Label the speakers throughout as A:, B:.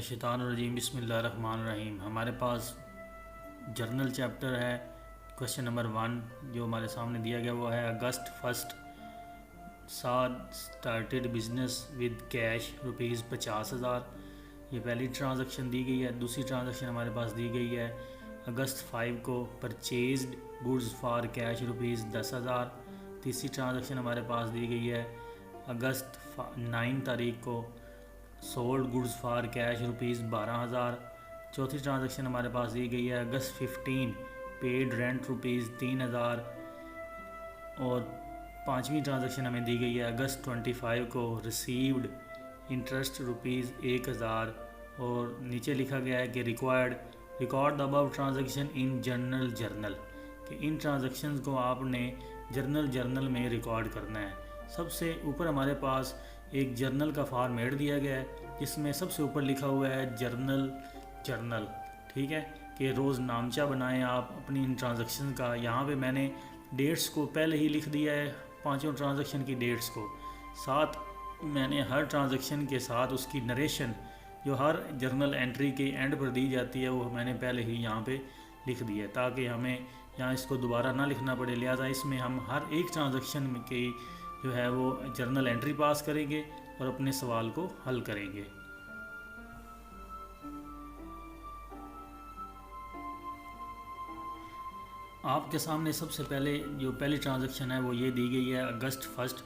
A: मिनशैतानिर्रजीम बिस्मिल्लाहिर्रहमानिर्रहीम। हमारे पास journal chapter है। क्वेश्चन नंबर 1 जो हमारे सामने दिया गया वो है अगस्त 1 साद स्टार्टेड बिजनेस विद कैश ₹50,000। ये पहली ट्रांजैक्शन दी गई है। दूसरी ट्रांजैक्शन हमारे पास दी गई है अगस्त 5 को परचेज्ड गुड्स फॉर कैश ₹10,000। तीसरी ट्रांजैक्शन हमारे पास दी गई है अगस्त 9 तारीख को सोल्ड गुड्स फॉर कैश ₹12,000। चौथी ट्रांजैक्शन हमारे पास दी गई है अगस्त 15 पेड रेंट ₹3,000। और पांचवी ट्रांजैक्शन हमें दी गई है अगस्त 25 को रिसीव्ड इंटरेस्ट ₹1,000। और नीचे लिखा गया है कि record the above transaction in journal कि इन ट्रांजैक्शंस को आपने जर्नल में रिकॉर्ड करना है। सबसे ऊपर हमारे पास एक जर्नल का फॉर्मेट दिया गया है जिसमें सबसे ऊपर लिखा हुआ है जर्नल। ठीक है कि रोज़ नामचा बनाएं आप अपनी इन ट्रांजैक्शन का। यहाँ पे मैंने डेट्स को पहले ही लिख दिया है, पांचों ट्रांजैक्शन की डेट्स को। साथ मैंने हर ट्रांजैक्शन के साथ उसकी नरेशन जो हर जर्नल एंट्री के एंड पर दी जाती है वो मैंने पहले ही यहाँ पे लिख दी है ताकि हमें यहाँ इसको दोबारा ना लिखना पड़े। लिहाजा इसमें हम हर एक ट्रांजैक्शन की जो है वो जर्नल एंट्री पास करेंगे और अपने सवाल को हल करेंगे। आपके सामने सबसे पहले जो पहली ट्रांजैक्शन है वो ये दी गई है अगस्त 1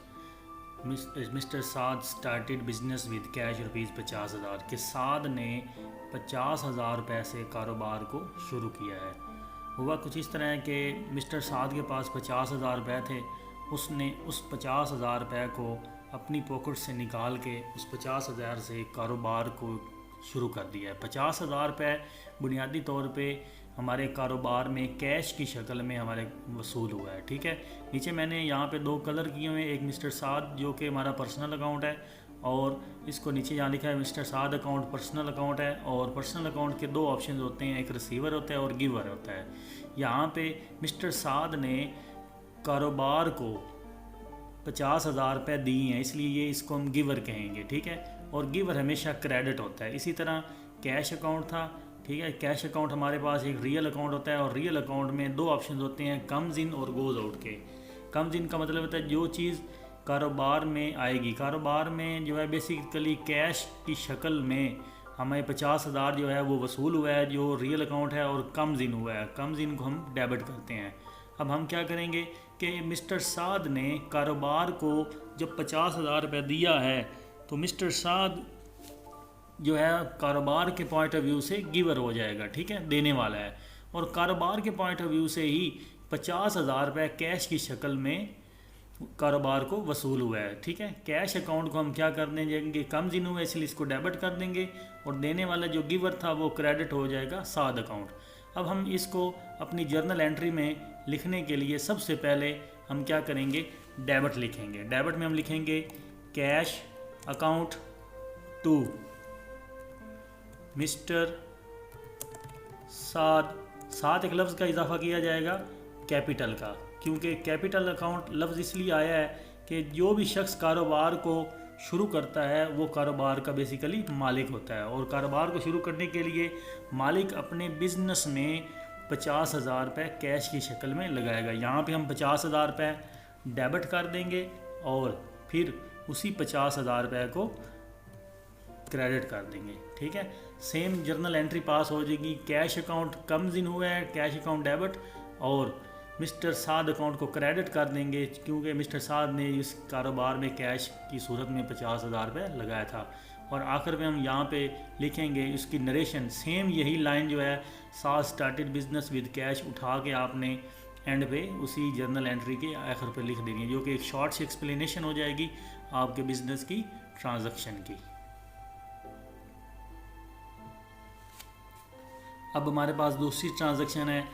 A: mister Saad started business with cash ₹50,000 के साद ने ₹50,000 रुपये से कारोबार को शुरू किया है। हुआ कुछ इस तरह है कि मिस्टर साद के पास ₹50,000 रुपये थे। उसने उस ₹50,000 रुपये को अपनी पॉकेट से निकाल के उस ₹50,000 से कारोबार को शुरू कर दिया है। ₹50,000 रुपये बुनियादी तौर पे हमारे कारोबार में कैश की शक्ल में हमारे वसूल हुआ है। ठीक है, नीचे मैंने यहाँ पे 2 कलर किए हुए हैं। एक मिस्टर साद जो कि हमारा पर्सनल अकाउंट है और इसको नीचे यहाँ लिखा है मिस्टर साद अकाउंट पर्सनल अकाउंट है। और पर्सनल अकाउंट के 2 ऑप्शन होते हैं, एक रिसीवर होता है और गिवर होता है। यहाँ पे मिस्टर साद ने कारोबार को ₹50,000 रुपये दिए हैं, इसलिए ये इसको हम गिवर कहेंगे। ठीक है, और गिवर हमेशा क्रेडिट होता है। इसी तरह कैश अकाउंट था। ठीक है, कैश अकाउंट हमारे पास एक रियल अकाउंट होता है और रियल अकाउंट में 2 ऑप्शन होते हैं, कम्स इन और गोज़ आउट के। कम्स इन का मतलब होता है जो चीज़ कारोबार में आएगी। कारोबार में जो है बेसिकली कैश की शक्ल में हमें 50,000 जो है वो वसूल हुआ है जो रियल अकाउंट है, और कम्स इन हुआ है। कम्स इन को हम डेबिट करते हैं। अब हम क्या करेंगे कि मिस्टर साद ने कारोबार को जब ₹50,000 रुपये दिया है तो मिस्टर साद जो है कारोबार के पॉइंट ऑफ व्यू से गिवर हो जाएगा। ठीक है, देने वाला है। और कारोबार के पॉइंट ऑफ व्यू से ही ₹50,000 रुपये कैश की शक्ल में कारोबार को वसूल हुआ है। ठीक है, कैश अकाउंट को हम क्या कर देंगे, कम्स इन हुआ इसलिए इसको डेबिट कर देंगे, और देने वाला जो गिवर था वो क्रेडिट हो जाएगा साद अकाउंट। अब हम इसको अपनी जर्नल एंट्री में लिखने के लिए सबसे पहले हम क्या करेंगे, डेबिट लिखेंगे। डेबिट में हम लिखेंगे कैश अकाउंट टू मिस्टर साद एक लफ्ज़ का इजाफा किया जाएगा कैपिटल का, क्योंकि कैपिटल अकाउंट लफ्ज़ इसलिए आया है कि जो भी शख्स कारोबार को शुरू करता है वो कारोबार का बेसिकली मालिक होता है, और कारोबार को शुरू करने के लिए मालिक अपने बिजनेस में ₹50,000 रुपये कैश की शक्ल में लगाएगा। यहाँ पे हम ₹50,000 रुपये डेबिट कर देंगे और फिर उसी ₹50,000 रुपये को क्रेडिट कर देंगे। ठीक है, सेम जर्नल एंट्री पास हो जाएगी। कैश अकाउंट कम्स इन हुआ है, कैश अकाउंट डेबिट, और मिस्टर साद अकाउंट को क्रेडिट कर देंगे क्योंकि मिस्टर साद ने इस कारोबार में कैश की सूरत में ₹50,000 रुपये लगाया था। और आखिर में हम यहाँ पे लिखेंगे इसकी नरेशन, सेम यही लाइन जो है साद स्टार्टेड बिजनेस विद कैश उठा के आपने एंड पे उसी जर्नल एंट्री के आखिर पे लिख देनी है, जो कि एक शॉर्ट सी एक्सप्लेनेशन हो जाएगी आपके बिजनेस की ट्रांजैक्शन की। अब हमारे पास दूसरी ट्रांजैक्शन है,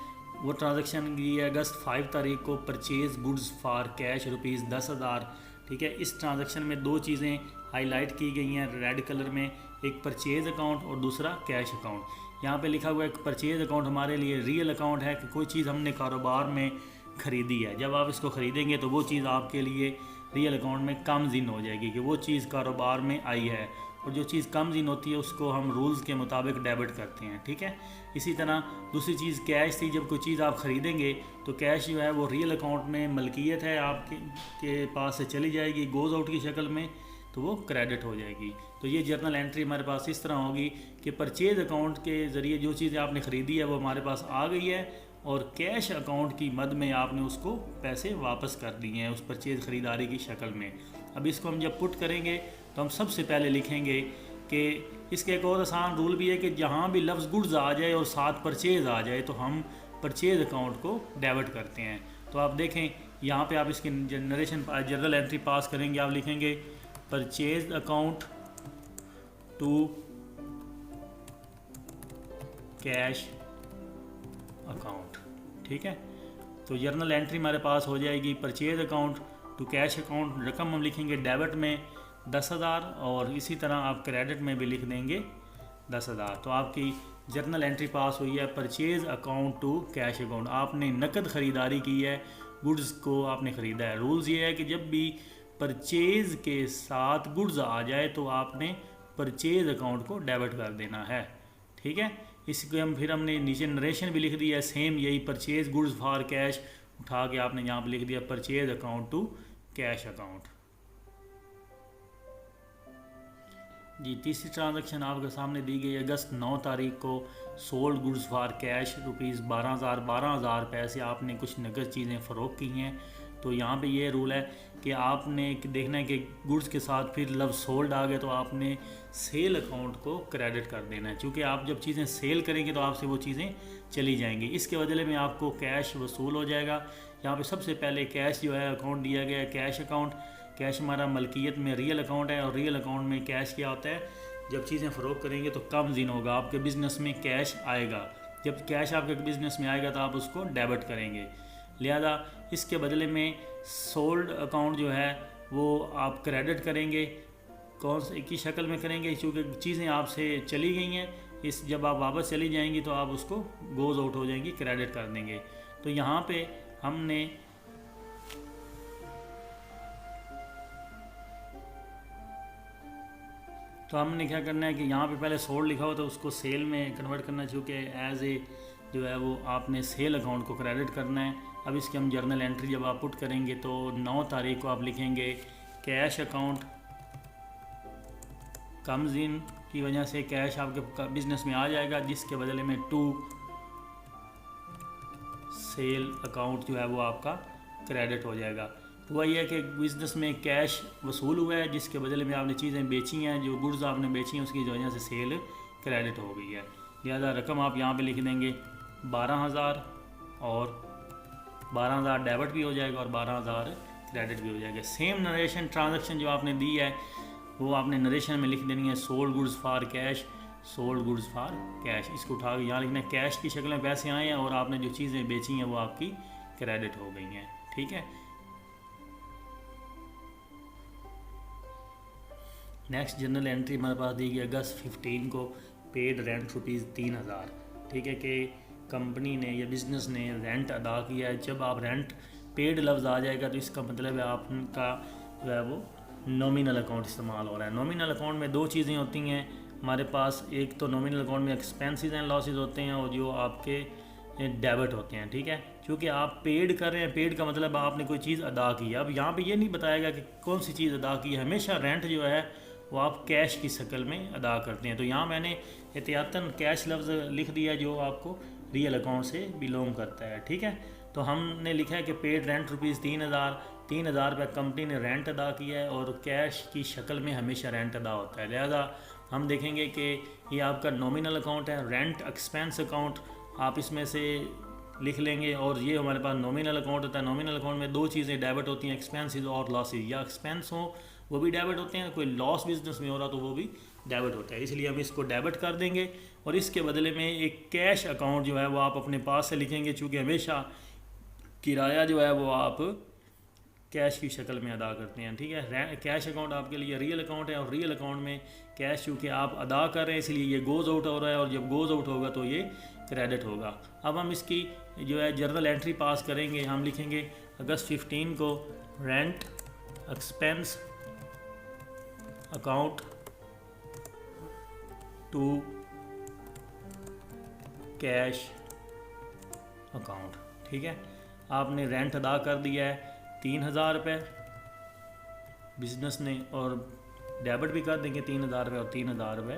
A: वो ट्रांजैक्शन की है अगस्त 5 तारीख को परचेज गुड्स फॉर कैश ₹10,000। ठीक है, इस ट्रांजैक्शन में 2 चीज़ें हाईलाइट की गई हैं रेड कलर में, एक परचेज अकाउंट और दूसरा कैश अकाउंट। यहाँ पे लिखा हुआ है परचेज अकाउंट हमारे लिए रियल अकाउंट है कि कोई चीज़ हमने कारोबार में ख़रीदी है। जब आप इसको ख़रीदेंगे तो वो चीज़ आपके लिए रियल अकाउंट में कम्स इन हो जाएगी कि वो चीज़ कारोबार में आई है। और जो चीज़ कम्स इन होती है उसको हम रूल्स के मुताबिक डेबिट करते हैं, ठीक है। इसी तरह दूसरी चीज़ कैश थी। जब कोई चीज़ आप ख़रीदेंगे तो कैश जो है वो रियल अकाउंट में मलकियत है आपके के पास से चली जाएगी, गोज़ आउट की शक्ल में, तो वो क्रेडिट हो जाएगी। तो ये जर्नल एंट्री हमारे पास इस तरह होगी कि परचेज़ अकाउंट के ज़रिए जो चीज़ें आपने ख़रीदी है वो हमारे पास आ गई है और कैश अकाउंट की मद में आपने उसको पैसे वापस कर दिए हैं उस परचेज़ ख़रीदारी की शक्ल में। अब इसको हम जब पुट करेंगे तो हम सबसे पहले लिखेंगे कि इसका एक और आसान रूल भी है कि जहाँ भी लफ्ज़ गुड्स आ जाए और साथ परचेज़ आ जाए तो हम परचेज़ अकाउंट को डेबिट करते हैं। तो आप देखें यहाँ पे आप इसकी जनरेशन जर्नल एंट्री पास करेंगे, आप लिखेंगे purchase account to cash account, ठीक है। तो जर्नल एंट्री हमारे पास हो जाएगी purchase account to cash account. रकम हम लिखेंगे डेबिट में 10,000 और इसी तरह आप क्रेडिट में भी लिख देंगे 10,000। तो आपकी जर्नल एंट्री पास हुई है purchase account to cash account. आपने नकद ख़रीदारी की है, गुड्स को आपने ख़रीदा है। रूल्स ये है कि जब भी परचेज़ के साथ गुड्स आ जाए तो आपने परचेज़ अकाउंट को डेबिट कर देना है, ठीक है। इसको हम फिर हमने नीचे नरेशन भी लिख दिया है सेम यही, परचेज़ गुड्स फॉर कैश उठा के आपने यहाँ पर लिख दिया purchase account to cash account. जी तीसरी ट्रांजैक्शन आपके सामने दी गई अगस्त 9 तारीख को sold goods for cash rupees 12,000 पैसे आपने कुछ नकद चीज़ें फ़रोख्त की हैं। तो यहाँ पे ये रूल है कि आपने देखना है कि गुड्स के साथ फिर लफ्ज़ सोल्ड आ गए तो आपने सेल अकाउंट को क्रेडिट कर देना है, क्योंकि आप जब चीज़ें सेल करेंगे तो आपसे वो चीज़ें चली जाएंगी। इसके बदले में आपको कैश वसूल हो जाएगा। यहाँ पे सबसे पहले कैश जो है अकाउंट दिया गया है कैश अकाउंट। कैश हमारा मलकियत में रियल अकाउंट है और रियल अकाउंट में कैश क्या होता है, जब चीज़ें फ़रोख्त करेंगे तो कम दिन होगा, आपके बिज़नेस में कैश आएगा। जब कैश आपके बिज़नेस में आएगा तो आप उसको डेबिट करेंगे। लिहाजा इसके बदले में सोल्ड अकाउंट जो है वो आप क्रेडिट करेंगे। कौन से की शक्ल में करेंगे, क्योंकि चीज़ें आपसे चली गई हैं, इस जब आप वापस चली जाएंगी तो आप उसको गोज़ आउट हो जाएंगी, क्रेडिट कर देंगे। तो यहाँ पे हमने क्या करना है कि यहाँ पे पहले सोल्ड लिखा हो तो उसको सेल में कन्वर्ट करना, चूँकि एज ए जो है वो आपने सेल अकाउंट को क्रेडिट करना है। अब इसकी हम जर्नल एंट्री जब आप पुट करेंगे तो 9 तारीख को आप लिखेंगे कैश अकाउंट कम्स इन की वजह से कैश आपके बिज़नेस में आ जाएगा, जिसके बदले में टू सेल अकाउंट जो है वो आपका क्रेडिट हो जाएगा। तो वही है कि बिज़नेस में कैश वसूल हुआ है, जिसके बदले में आपने चीज़ें बेची हैं, जो गुड्स आपने बेची हैं उसकी वजह से सेल क्रेडिट हो गई है। लिहाजा रकम आप यहाँ पे लिख देंगे 12,000 और 12,000 डेबिट भी हो जाएगा और 12,000 क्रेडिट भी हो जाएगा। सेम नरेशन ट्रांजैक्शन जो आपने दी है वो आपने नरेशन में लिख देनी है sold goods for cash, sold goods for cash. इसको उठा के यहाँ लिखना है कैश की शक्ल में पैसे आए हैं और आपने जो चीज़ें बेची हैं वो आपकी क्रेडिट हो गई हैं, ठीक है। नेक्स्ट जर्नल एंट्री हमारे पास दी गई अगस्त 15 को पेड रेंट रुपीज़ 3,000, ठीक है, कि कंपनी ने या बिज़नेस ने रेंट अदा किया है। जब आप रेंट पेड लफ्ज़ आ जाएगा तो इसका मतलब है आपका जो है वो नॉमिनल अकाउंट इस्तेमाल हो रहा है। नॉमिनल अकाउंट में दो चीज़ें होती हैं हमारे पास, एक तो नॉमिनल अकाउंट में एक्सपेंसेस एंड लॉसेस होते हैं और जो आपके डेबिट होते हैं, ठीक है। क्योंकि आप पेड कर रहे हैं, पेड का मतलब आपने कोई चीज़ अदा की है। अब यहाँ पे ये नहीं बताएगा कि कौन सी चीज़ अदा की है, हमेशा रेंट जो है वो आप कैश की शक्ल में अदा करते हैं। तो यहाँ मैंने एहतियातन कैश लफ्ज़ लिख दिया जो आपको रियल अकाउंट से बिलोंग करता है, ठीक है। तो हमने लिखा है कि पेड रेंट रुपीज़ 3,000 रुपये कंपनी ने रेंट अदा किया है और कैश की शक्ल में हमेशा रेंट अदा होता है। लिहाजा हम देखेंगे कि ये आपका नॉमिनल अकाउंट है, रेंट एक्सपेंस अकाउंट आप इसमें से लिख लेंगे और ये हमारे पास नॉमिनल अकाउंट होता है। नॉमिनल अकाउंट में दो चीज़ें डेबिट होती हैं, एक्सपेंसेस और लॉसेस। या एक्सपेंस हो वो भी डेबिट होते हैं, कोई लॉस बिजनेस में हो रहा तो वो भी डेबिट होता है, इसलिए हम इसको डेबिट कर देंगे। और इसके बदले में एक कैश अकाउंट जो है वो आप अपने पास से लिखेंगे, चूँकि हमेशा किराया जो है वो आप कैश की शक्ल में अदा करते हैं, ठीक है। कैश अकाउंट आपके लिए रियल अकाउंट है और रियल अकाउंट में कैश चूँकि आप अदा कर रहे हैं इसलिए ये गोज़ आउट हो रहा है और जब गोज़ आउट होगा तो ये क्रेडिट होगा। अब हम इसकी जो है जर्नल एंट्री पास करेंगे। हम लिखेंगे अगस्त 15 को rent expense account to cash account. ठीक है, आपने रेंट अदा कर दिया है 3,000 रुपये बिजनेस ने, और डेबिट भी कर देंगे 3,000 रुपये और 3,000 रुपये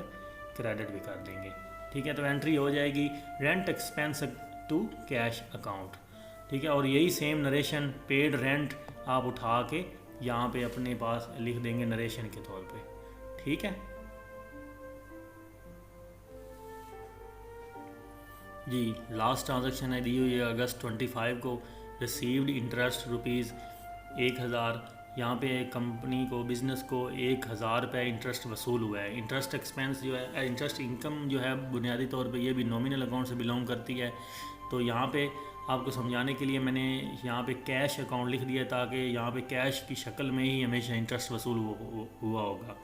A: क्रेडिट भी कर देंगे। ठीक है, तो एंट्री हो जाएगी rent expense to cash account. ठीक है, और यही सेम नरेशन पेड रेंट आप उठा के यहाँ पे अपने पास लिख देंगे नरेशन के तौर पे। ठीक है जी, लास्ट ट्रांजैक्शन है दी हुई है अगस्त 25 को। Received interest ₹1,000। यहाँ पे कंपनी को बिज़नेस को 1,000 रुपये इंटरेस्ट वसूल हुआ है। इंटरेस्ट एक्सपेंस जो है, इंटरेस्ट इनकम जो है बुनियादी तौर पे ये भी नॉमिनल अकाउंट से बिलोंग करती है। तो यहाँ पे आपको समझाने के लिए मैंने यहाँ पे कैश अकाउंट लिख दिया ताकि यहाँ पे कैश की शक्ल में ही हमेशा इंटरेस्ट वसूल हुआ होगा।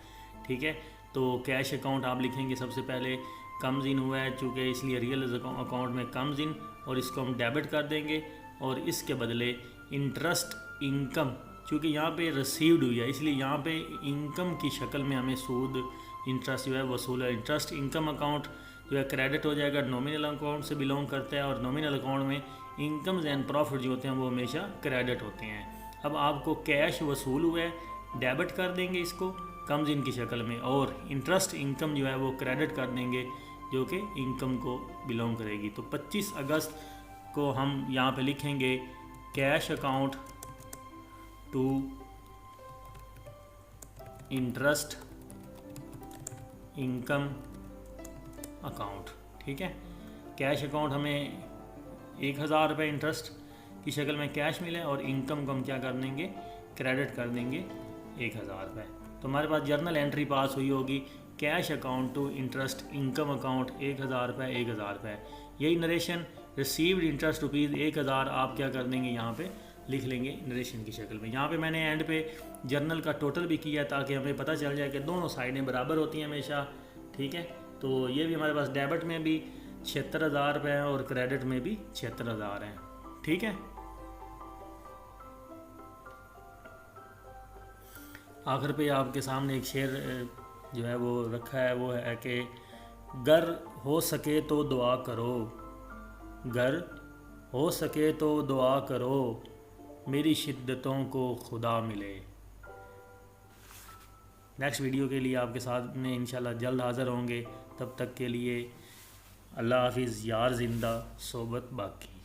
A: ठीक है, तो कैश अकाउंट आप लिखेंगे सबसे पहले कम्स इन हुआ है चूँकि, इसलिए रियल अकाउंट में कम्स इन, और इसको हम डेबिट कर देंगे और इसके बदले इंटरेस्ट इनकम, चूँकि यहाँ पे रिसीव्ड हुई है इसलिए यहाँ पे इनकम की शक्ल में हमें सूद इंटरेस्ट जो है वसूल है। इंटरेस्ट इनकम अकाउंट जो है क्रेडिट हो जाएगा, नॉमिनल अकाउंट से बिलोंग करता है, और नॉमिनल अकाउंट में इनकम्स एंड प्रॉफिट जो होते हैं वो हमेशा क्रेडिट होते हैं। अब आपको कैश वसूल हुआ है, डेबिट कर देंगे इसको कम्स इन की शक्ल में, और इंटरेस्ट इनकम जो है वो क्रेडिट कर देंगे जो कि इनकम को बिलोंग करेगी। तो 25 अगस्त को हम यहाँ पे लिखेंगे cash account to interest income account. ठीक है, कैश अकाउंट हमें 1,000 रुपये इंटरेस्ट की शक्ल में कैश मिले, और इनकम को हम क्या कर देंगे, क्रेडिट कर देंगे 1,000 रुपये। तो हमारे पास जर्नल एंट्री पास हुई होगी cash account to interest income account 1,000 रुपये 1,000 रुपये। यही नरेशन रिसीव्ड इंटरेस्ट ₹1,000 आप क्या कर देंगे यहाँ पे लिख लेंगे नरेशन की शक्ल में। यहाँ पे मैंने एंड पे जर्नल का टोटल भी किया ताकि हमें पता चल जाए कि दोनों साइडें बराबर होती हैं हमेशा। ठीक है, तो ये भी हमारे पास डेबिट में भी 76,000 रुपये हैं और क्रेडिट में भी 76,000 हैं। ठीक है, आखिर पे आपके सामने एक शेर जो है वो रखा है, वो है कि गर हो सके तो दुआ करो, गर हो सके तो दुआ करो, मेरी शिद्दतों को खुदा मिले। नेक्स्ट वीडियो के लिए आपके साथ में इंशाल्लाह जल्द हाज़िर होंगे। तब तक के लिए अल्लाह हाफिज़, यार ज़िंदा सोबत बाकी।